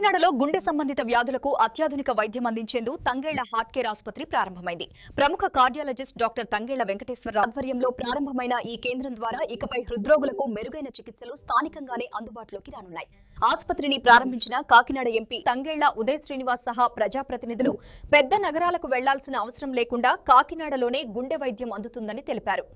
కాకినాడలో గుండె సంబంధిత వ్యాధులకు అత్యాధునిక వైద్యం అందించేందుకు తంగేళ్ల హార్ట్ కేర్ ఆసుపత్రి ప్రారంభమైంది. ప్రముఖ కార్డియాలజిస్ట్ డాక్టర్ తంగేళ్ల వెంకటేశ్వర ఆధ్వర్యంలో ప్రారంభమైన ఈ కేంద్రం ద్వారా ఇకపై హృద్రోగులకు మెరుగైన చికిత్సలు స్థానికంగానే అందుబాటులోకి రానున్నాయి. ఆసుపత్రిని ప్రారంభించిన కాకినాడ ఎంపీ తంగేళ్ల ఉదయ్ శ్రీనివాస్ సహా ప్రజాప్రతినిధులు పెద్ద నగరాలకు వెళ్లాల్సిన అవసరం లేకుండా కాకినాడలోనే గుండె వైద్యం అందుతుందని తెలిపారు.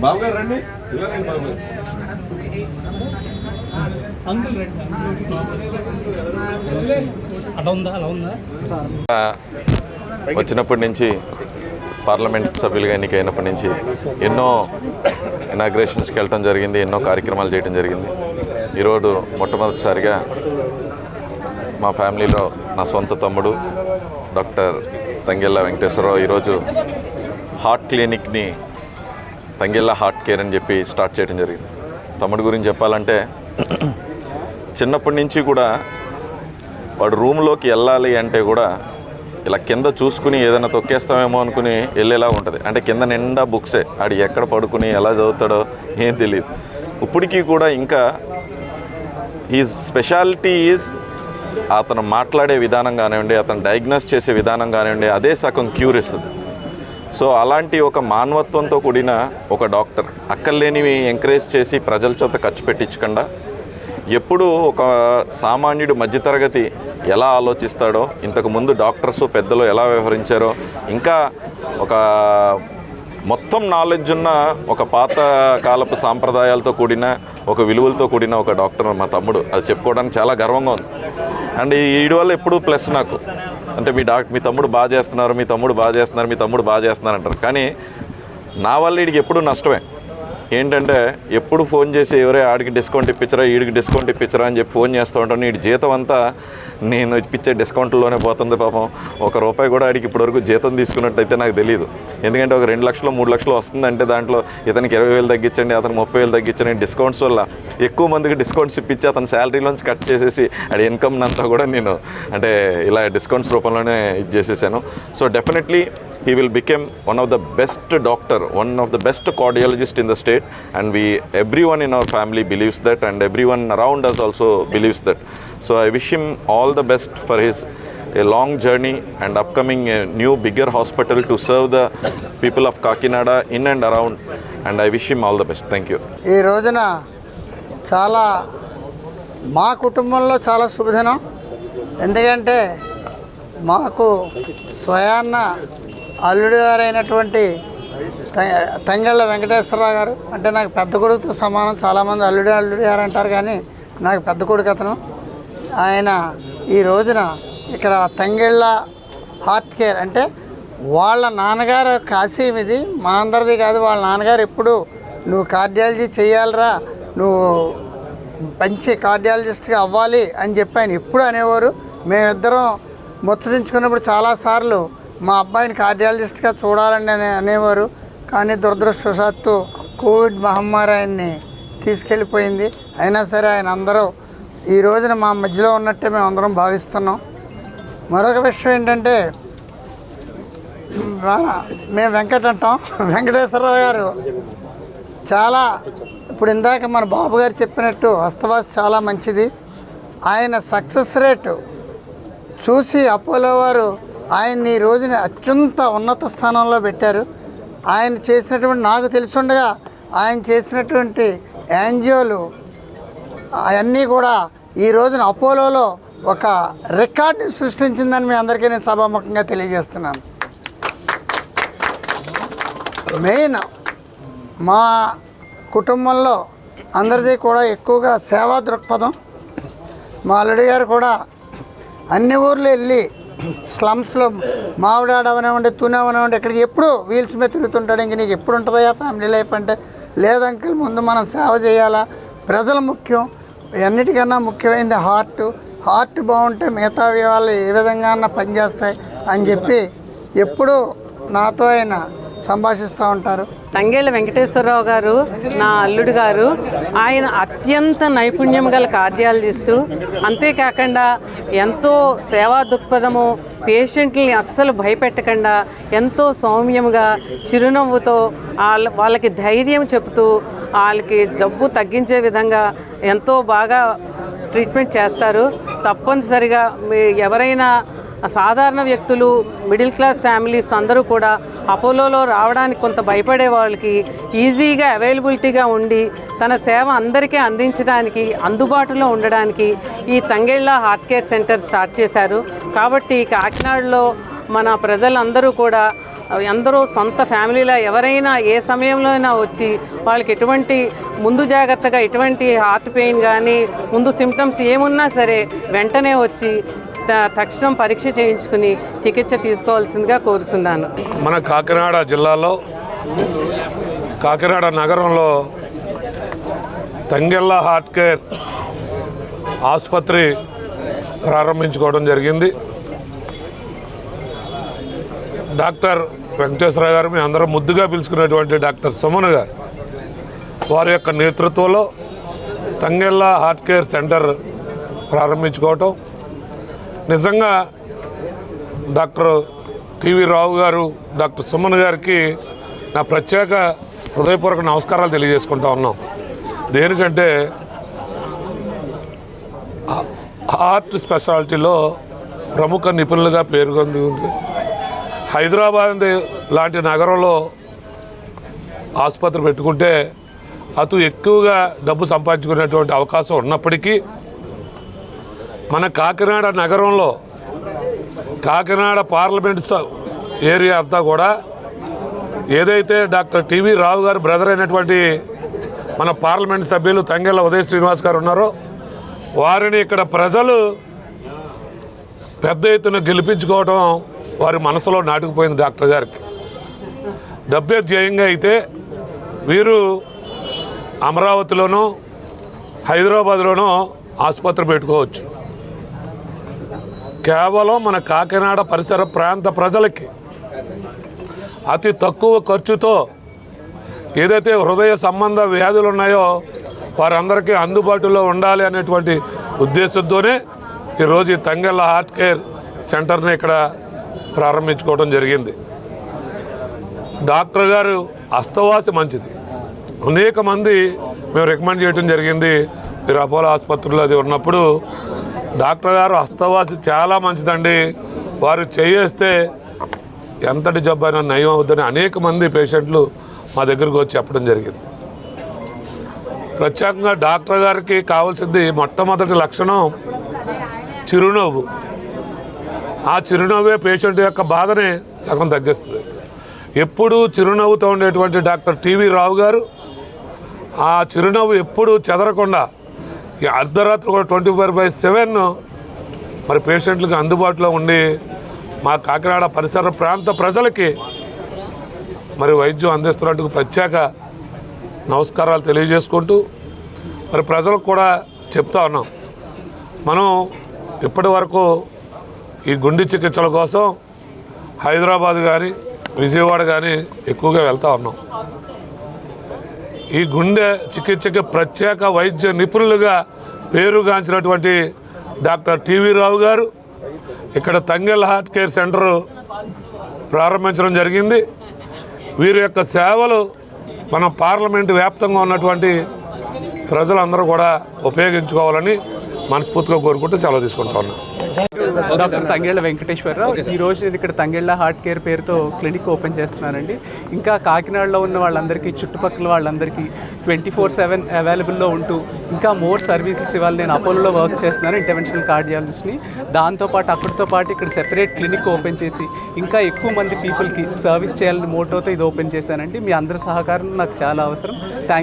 బాబు గారు రండి. వచ్చినప్పటి నుంచి పార్లమెంట్ సభ్యులుగా ఎన్నికైనప్పటి నుంచి ఎన్నో ఇనాగ్రేషన్స్కి వెళ్ళటం జరిగింది, ఎన్నో కార్యక్రమాలు చేయడం జరిగింది. ఈరోజు మొట్టమొదటిసారిగా మా ఫ్యామిలీలో నా సొంత తమ్ముడు డాక్టర్ తంగేళ్ల వెంకటేశ్వరరావు ఈరోజు హార్ట్ క్లినిక్ని తంగేళ్ల హార్ట్ కేర్ అని చెప్పి స్టార్ట్ చేయడం జరిగింది. తమ్ముడు గురించి చెప్పాలంటే చిన్నప్పటి నుంచి కూడా వాడు రూమ్లోకి వెళ్ళాలి అంటే కూడా ఇలా కింద చూసుకుని ఏదైనా తొక్కేస్తామేమో అనుకుని వెళ్ళేలా ఉంటుంది. అంటే కింద నిండా బుక్సే, ఆడు ఎక్కడ పడుకుని ఎలా చదువుతాడో ఏం తెలియదు. ఇప్పటికీ కూడా ఇంకా ఈజ్ స్పెషాలిటీ ఈజ్ అతను మాట్లాడే విధానం కానివ్వండి, అతను డయాగ్నోస్ చేసే విధానం కానివ్వండి, అదే సగం క్యూర్ ఇస్తుంది. సో అలాంటి ఒక మానవత్వంతో కూడిన ఒక డాక్టర్ అక్కర్లేనివి ఎంకరేజ్ చేసి ప్రజల చేత ఖర్చు పెట్టించకుండా ఎప్పుడూ ఒక సామాన్యుడు మధ్యతరగతి ఎలా ఆలోచిస్తాడో, ఇంతకుముందు డాక్టర్స్ పెద్దలు ఎలా వ్యవహరించారో, ఇంకా ఒక మొత్తం నాలెడ్జ్ ఉన్న ఒక పాత కాలపు సాంప్రదాయాలతో కూడిన ఒక విలువలతో కూడిన ఒక డాక్టర్ మా తమ్ముడు. అది చెప్పుకోవడానికి చాలా గర్వంగా ఉంది. అండ్ వీడి వల్ల ఎప్పుడూ ప్లస్ నాకు, అంటే మీ తమ్ముడు బాగా చేస్తున్నారు, మీ తమ్ముడు బాగా చేస్తున్నారు అంటారు. కానీ నా వల్ల వీడికి ఎప్పుడూ నష్టమే. ఏంటంటే ఎప్పుడు ఫోన్ చేసి ఎవరే ఆడికి డిస్కౌంట్ ఇప్పించరా, వీడికి డిస్కౌంట్ ఇప్పించరా అని చెప్పి ఫోన్ చేస్తూ ఉంటాను. వీడి జీతం అంతా నేను ఇప్పించే డిస్కౌంట్లోనే పోతుంది. పాపం ₹1 కూడా ఆడికి ఇప్పటివరకు జీతం తీసుకున్నట్టయితే నాకు తెలియదు. ఎందుకంటే ఒక 2 లక్షలు 3 లక్షలు వస్తుందంటే దాంట్లో ఇతనికి 20,000 తగ్గించండి, అతను 30,000 తగ్గించండి. డిస్కౌంట్స్ వల్ల ఎక్కువ మందికి డిస్కౌంట్స్ ఇప్పించి అతని శాలరీలోంచి కట్ చేసేసి ఆడి ఇన్కమ్ అంతా కూడా నేను అంటే ఇలా డిస్కౌంట్స్ రూపంలోనే ఇది చేసేసాను. So definitely he will become one of the best doctor, one of the best cardiologist in the state, and everyone in our family believes that, and everyone around us also believes that. So I wish him all the best for his a long journey and upcoming new bigger hospital to serve the people of Kakinada in and around, and I wish him all the best. Thank you. ఈ రోజున చాలా మా కుటుంబంలో చాలా శుభదినం. ఎందుకంటే మాకు స్వయాన్న అల్లుడి గారైనటువంటి తంగేళ్ల వెంకటేశ్వరరావు గారు అంటే నాకు పెద్ద కొడుకుతో సమానం. చాలామంది అల్లుడి గారు అంటారు, కానీ నాకు పెద్ద కొడుకు అతను. ఆయన ఈ రోజున ఇక్కడ తంగేళ్ల హార్ట్ కేర్ అంటే వాళ్ళ నాన్నగారు కాశీం, ఇది మా అందరిది కాదు. వాళ్ళ నాన్నగారు ఎప్పుడు నువ్వు కార్డియాలజీ చేయాలిరా, నువ్వు మంచి కార్డియాలజిస్ట్గా అవ్వాలి అని చెప్పి ఆయన ఎప్పుడు అనేవారు. మేమిద్దరం ముచ్చరించుకున్నప్పుడు చాలాసార్లు మా అబ్బాయిని కార్డియాలజిస్ట్గా చూడాలని అనేవారు. కానీ దురదృష్టవశాత్తు కోవిడ్ మహమ్మారి ఆయన్ని తీసుకెళ్ళిపోయింది. అయినా సరే ఆయన అందరూ ఈ రోజున మా మధ్యలో ఉన్నట్టే మేము అందరం భావిస్తున్నాం. మరొక విషయం ఏంటంటే మేము వెంకట్ అంటాం. వెంకటేశ్వరరావు గారు చాలా ఇప్పుడు ఇందాక మన బాబు గారు చెప్పినట్టు హస్తవాసి చాలా మంచిది. ఆయన సక్సెస్ రేటు చూసి అపోలో వారు ఆయన్ని ఈ రోజున అత్యంత ఉన్నత స్థానంలో పెట్టారు. ఆయన చేసినటువంటి, నాకు తెలుసుండగా ఆయన చేసినటువంటి యాంజియోలు అవన్నీ కూడా ఈ రోజున అపోలోలో ఒక రికార్డుని సృష్టించిందని మీ అందరికీ నేను సభాముఖంగా తెలియజేస్తున్నాను. మెయిన్ మా కుటుంబంలో అందరిది కూడా ఎక్కువగా సేవా దృక్పథం. మా అల్లుడి గారు కూడా అన్ని ఊర్లు వెళ్ళి స్లమ్స్లో మావిడాడ అవనివ్వండి, తుని అవనివ్వండి, ఇక్కడికి ఎప్పుడు వీల్స్ మీద తిరుగుతుంటాడు. ఇంక నీకు ఎప్పుడు ఉంటుందా ఫ్యామిలీ లైఫ్ అంటే, లేదు అంకుల్, ముందు మనం సేవ చేయాలా, ప్రజలు ముఖ్యం, అన్నిటికన్నా ముఖ్యమైనది హార్ట్ బాగుంటే మిగతా వాళ్ళు ఏ విధంగా పనిచేస్తాయి అని చెప్పి ఎప్పుడూ నాతో ఆయన సంభాషిస్తూ ఉంటారు. తంగేళ్ళ వెంకటేశ్వరరావు గారు నా అల్లుడు గారు. ఆయన అత్యంత నైపుణ్యం గల కార్డియాలజిస్టు. అంతేకాకుండా ఎంతో సేవా దృక్పథము, పేషెంట్ని అస్సలు భయపెట్టకుండా ఎంతో సౌమ్యంగా చిరునవ్వుతో వాళ్ళకి ధైర్యం చెబుతూ వాళ్ళకి జబ్బు తగ్గించే విధంగా ఎంతో బాగా ట్రీట్మెంట్ చేస్తారు. తప్పనిసరిగా ఎవరైనా సాధారణ వ్యక్తులు, మిడిల్ క్లాస్ ఫ్యామిలీస్ అందరూ కూడా అపోలోలో రావడానికి కొంత భయపడే వాళ్ళకి ఈజీగా అవైలబిలిటీగా ఉండి తన సేవ అందరికీ అందించడానికి, అందుబాటులో ఉండడానికి ఈ Tangella heart care centre start చేశారు. కాబట్టి కాకినాడలో మన ప్రజలందరూ కూడా అందరూ సొంత ఫ్యామిలీలో ఎవరైనా ఏ సమయంలో అయినా వచ్చి వాళ్ళకి ఎటువంటి ముందు జాగ్రత్తగా ఎటువంటి హార్ట్ పెయిన్ కానీ ముందు సిమ్టమ్స్ ఏమున్నా సరే వెంటనే వచ్చి తక్షణం పరీక్ష చేయించుకుని చికిత్స తీసుకోవాల్సిందిగా కోరుతున్నాను. మన కాకినాడ జిల్లాలో కాకినాడ నగరంలో తంగెళ్ళ హార్ట్ కేర్ ఆసుపత్రి ప్రారంభించుకోవడం జరిగింది. డాక్టర్ వెంకటేశ్వర గారు, మీ అందరం ముద్దుగా పిలుచుకున్నటువంటి డాక్టర్ సుమన్ గారు వారి యొక్క నేతృత్వంలో తంగెళ్ళ హార్ట్ కేర్ సెంటర్ ప్రారంభించుకోవటం నిజంగా డాక్టర్ టీవీ రావు గారు, డాక్టర్ సుమన్ గారికి నా ప్రత్యేక హృదయపూర్వక నమస్కారాలు తెలియజేసుకుంటా ఉన్నాం. దేనికంటే హార్ట్ స్పెషాలిటీలో ప్రముఖ నిపుణులుగా పేరుగొంది. హైదరాబాద్ లాంటి నగరంలో ఆసుపత్రి పెట్టుకుంటే అటు ఎక్కువగా డబ్బు సంపాదించుకునేటువంటి అవకాశం ఉన్నప్పటికీ మన కాకినాడ నగరంలో కాకినాడ పార్లమెంట్ ఏరియా అంతా కూడా ఏదైతే డాక్టర్ టీవీ రావు గారు బ్రదర్ అయినటువంటి మన పార్లమెంట్ సభ్యులు తంగెళ్ళ ఉదయ శ్రీనివాస్ గారు ఉన్నారో వారిని ఇక్కడ ప్రజలు పెద్ద ఎత్తున గెలిపించుకోవడం వారి మనసులో నాటుకుపోయింది. డాక్టర్ గారికి డబ్బే ధ్యేయంగా అయితే వీరు అమరావతిలోనూ హైదరాబాద్లోనూ ఆసుపత్రి పెట్టుకోవచ్చు. కేవలం మన కాకినాడ పరిసర ప్రాంత ప్రజలకి అతి తక్కువ ఖర్చుతో ఏదైతే హృదయ సంబంధ వ్యాధులు ఉన్నాయో వారందరికీ అందుబాటులో ఉండాలి అనేటువంటి ఉద్దేశంతోనే ఈరోజు ఈ తంగెళ్ళ హార్ట్ కేర్ సెంటర్ని ఇక్కడ ప్రారంభించుకోవడం జరిగింది. డాక్టర్ గారు అస్తవాసి మంచిది. అనేక మంది మేము రికమెండ్ చేయడం జరిగింది. మీరు అపోలో ఆసుపత్రిలో అది ఉన్నప్పుడు డాక్టర్ గారు అస్తవాసి చాలా మంచిదండి, వారు చేయేస్తే ఎంతటి జబ్బు అయినా నయం అవుతుందని అనేక మంది పేషెంట్లు మా దగ్గరకు వచ్చి చెప్పడం జరిగింది. ప్రత్యేకంగా డాక్టర్ గారికి కావాల్సింది మొట్టమొదటి లక్షణం చిరునవ్వు. ఆ చిరునవ్వే పేషెంట్ యొక్క బాధని సగం తగ్గిస్తుంది. ఎప్పుడూ చిరునవ్వుతో ఉండేటువంటి డాక్టర్ టీవీ రావు గారు ఆ చిరునవ్వు ఎప్పుడూ చెదరకుండా అర్ధరాత్రి కూడా 24/7 మరి పేషెంట్లకు అందుబాటులో ఉండి మా కాకినాడ పరిసర ప్రాంత ప్రజలకి మరి వైద్యం అందిస్తున్నట్టుకు ప్రత్యేక నమస్కారాలు తెలియజేసుకుంటూ మరి ప్రజలకు కూడా చెప్తా ఉన్నాం. మనం ఇప్పటి వరకు ఈ గుండె చికిత్సల కోసం హైదరాబాద్ కానీ విజయవాడ కానీ ఎక్కువగా వెళ్తూ ఉన్నాం. ఈ గుండె చికిత్సకి ప్రత్యేక వైద్య నిపుణులుగా పేరుగాంచినటువంటి డాక్టర్ టీవీ రావు గారు ఇక్కడ తంగెళ్ళ హార్ట్ కేర్ సెంటర్ ప్రారంభించడం జరిగింది. వీరి యొక్క సేవలు మన పార్లమెంటు వ్యాప్తంగా ఉన్నటువంటి ప్రజలందరూ కూడా ఉపయోగించుకోవాలని మనస్ఫూర్తిగా కోరుకుంటూ సెలవు తీసుకుంటా ఉన్నాను. డాక్టర్ తంగేళ్ళ వెంకటేశ్వరరావు. ఈరోజు నేను ఇక్కడ తంగేళ్ళ హార్ట్ కేర్ పేరుతో క్లినిక్ ఓపెన్ చేస్తున్నానండి. ఇంకా కాకినాడలో ఉన్న వాళ్ళందరికీ, చుట్టుపక్కల వాళ్ళందరికీ 24/7 అవైలబుల్లో ఉంటూ ఇంకా మోర్ సర్వీసెస్ ఇవ్వాలి. నేను అపోలోలో వర్క్ చేస్తున్నాను, ఇంటర్వెన్షనల్ కార్డియాలజిస్ట్ని. దాంతోపాటు అక్కడితో పాటు ఇక్కడ సెపరేట్ క్లినిక్ ఓపెన్ చేసి ఇంకా ఎక్కువ మంది పీపుల్కి సర్వీస్ చేయాలని మోటోతో ఇది ఓపెన్ చేశానండి. మీ అందరి సహకారం నాకు చాలా అవసరం.